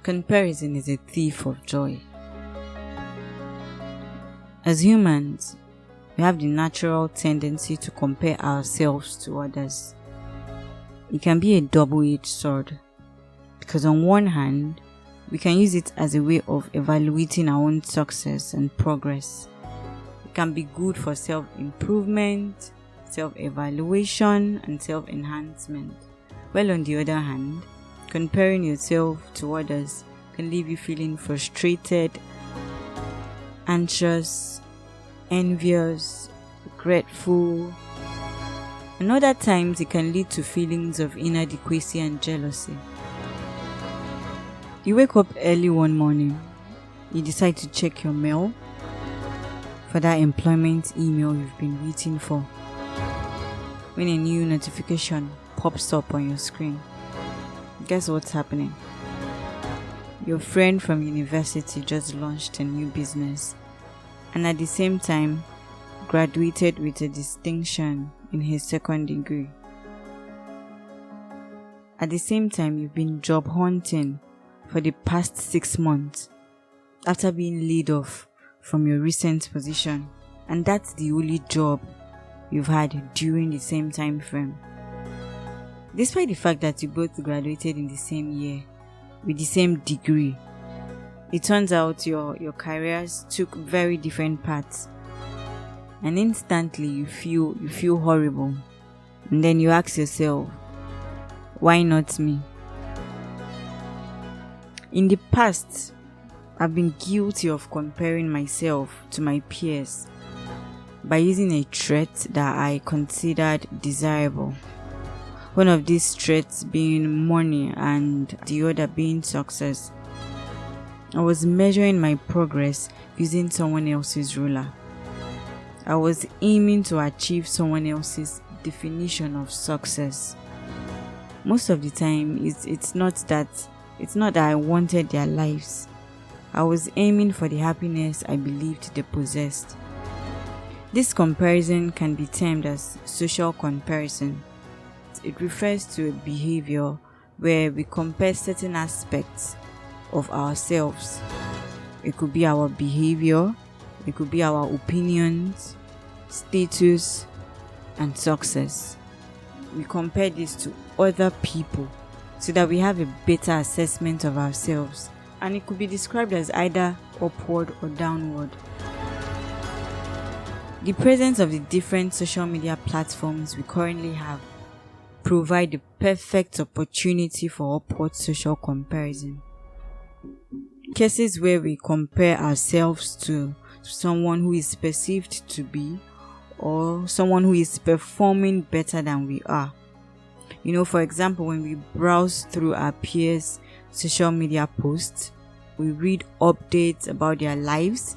Comparison is a thief of joy. As humans, we have the natural tendency to compare ourselves to others. It can be a double-edged sword, because on one hand, we can use it as a way of evaluating our own success and progress. It can be good for self-improvement, self-evaluation, and self-enhancement. While on the other hand, comparing yourself to others can leave you feeling frustrated, anxious, envious, regretful. And other times it can lead to feelings of inadequacy and jealousy. You wake up early one morning, you decide to check your mail for that employment email you've been waiting for. When a new notification pops up on your screen, guess what's happening? Your friend from university just launched a new business and at the same time graduated with a distinction in his second degree. At the same time, you've been job hunting for the past 6 months after being laid off from your recent position, and that's the only job you've had during the same time frame. Despite the fact that you both graduated in the same year with the same degree, it turns out your careers took very different paths, and instantly you feel horrible. And then you ask yourself, why not me? In the past, I've been guilty of comparing myself to my peers by using a trait that I considered desirable. One of these traits being money and the other being success. I was measuring my progress using someone else's ruler. I was aiming to achieve someone else's definition of success. Most of the time, it's not that I wanted their lives. I was aiming for the happiness I believed they possessed. This comparison can be termed as social comparison. It refers to a behavior where we compare certain aspects of ourselves. It could be our behavior, it could be our opinions, status, and success. We compare this to other people so that we have a better assessment of ourselves, and it could be described as either upward or downward. The presence of the different social media platforms we currently have provide the perfect opportunity for upward social comparison. Cases where we compare ourselves to someone who is perceived to be or someone who is performing better than we are. For example, when we browse through our peers' social media posts, we read updates about their lives,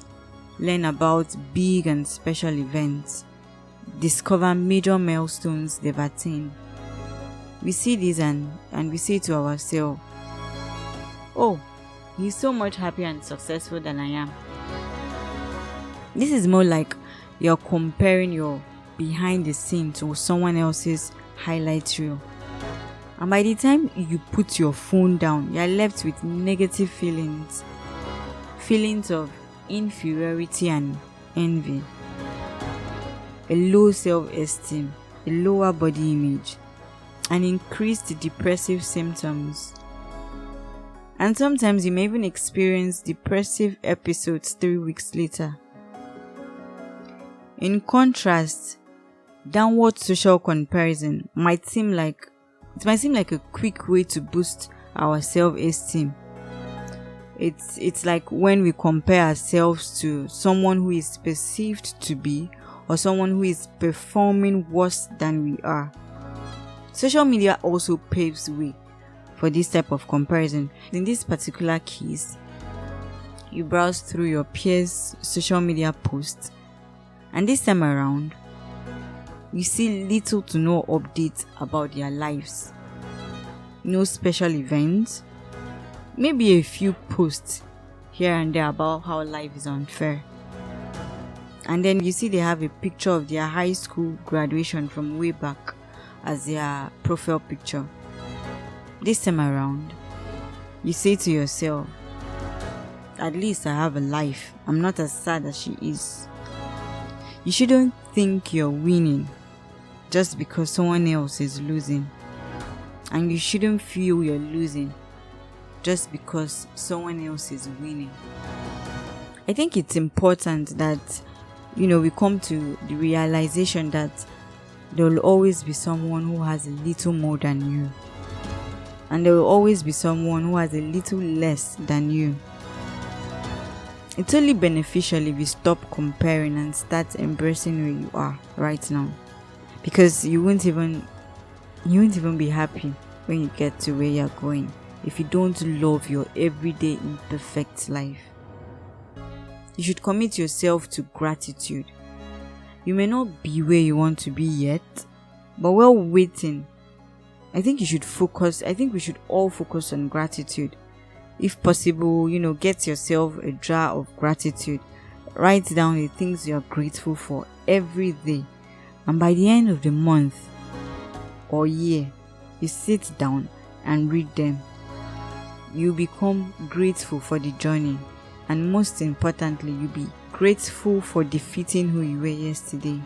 learn about big and special events, discover major milestones they've attained. We see this and we say to ourselves, oh, he's so much happier and successful than I am. This is more like you're comparing your behind the scenes to someone else's highlight reel. And by the time you put your phone down, you're left with negative feelings of inferiority and envy, a low self-esteem, a lower body image, and increased depressive symptoms. And sometimes you may even experience depressive episodes 3 weeks later. In contrast, downward social comparison might seem like a quick way to boost our self-esteem. It's like when we compare ourselves to someone who is perceived to be or someone who is performing worse than we are. Social media also paves the way for this type of comparison. In this particular case, you browse through your peers' social media posts, and this time around, you see little to no updates about their lives. No special events, maybe a few posts here and there about how life is unfair. And then you see they have a picture of their high school graduation from way back as their profile picture. This time around, You say to yourself, at least I have a life. I'm not as sad as she is. You shouldn't think you're winning just because someone else is losing. And you shouldn't feel you're losing just because someone else is winning. I think it's important that, we come to the realization that there will always be someone who has a little more than you. And there will always be someone who has a little less than you. It's only beneficial if you stop comparing and start embracing where you are right now. Because you won't even be happy when you get to where you're going if you don't love your everyday imperfect life. You should commit yourself to gratitude. You may not be where you want to be yet, but while waiting, I think we should all focus on gratitude. If possible, get yourself a jar of gratitude. Write down the things you are grateful for every day. And by the end of the month or year, you sit down and read them. You become grateful for the journey. And most importantly, you be grateful for defeating who you were yesterday.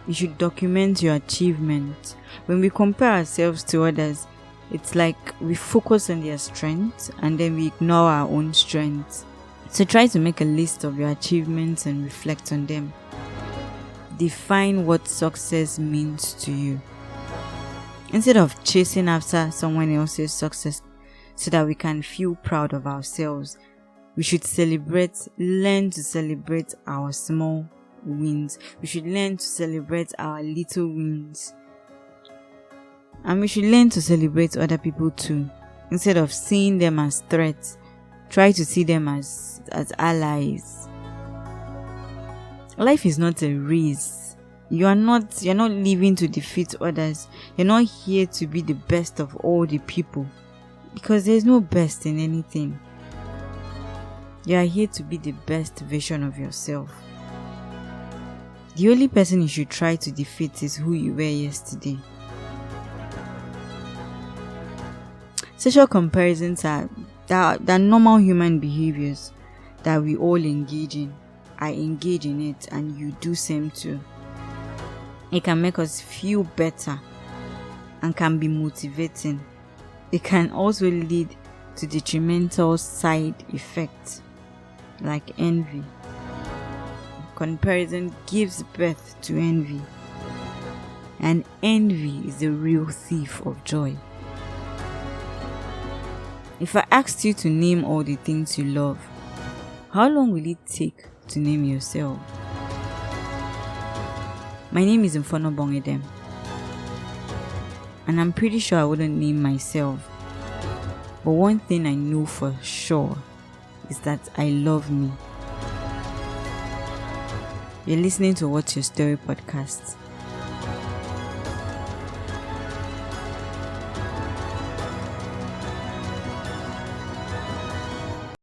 You should document your achievements. When we compare ourselves to others, it's like we focus on their strengths and then we ignore our own strengths. So try to make a list of your achievements and reflect on them. Define what success means to you. Instead of chasing after someone else's success so that we can feel proud of ourselves, we should learn to celebrate our small wins. We should learn to celebrate our little wins. And we should learn to celebrate other people too. Instead of seeing them as threats, try to see them as allies. Life is not a race. You're not living to defeat others. You're not here to be the best of all the people, because there's no best in anything. You are here to be the best version of yourself. The only person you should try to defeat is who you were yesterday. Social comparisons are normal human behaviors that we all engage in. I engage in it and you do same too. It can make us feel better and can be motivating. It can also lead to detrimental side effects like envy. Comparison gives birth to envy, and envy is the real thief of joy. If I asked you to name all the things you love, how long will it take to name yourself? My name is Mfono Bongedem, and I'm pretty sure I wouldn't name myself. But one thing I know for sure is that I love me. You're listening to What's Your Story podcast.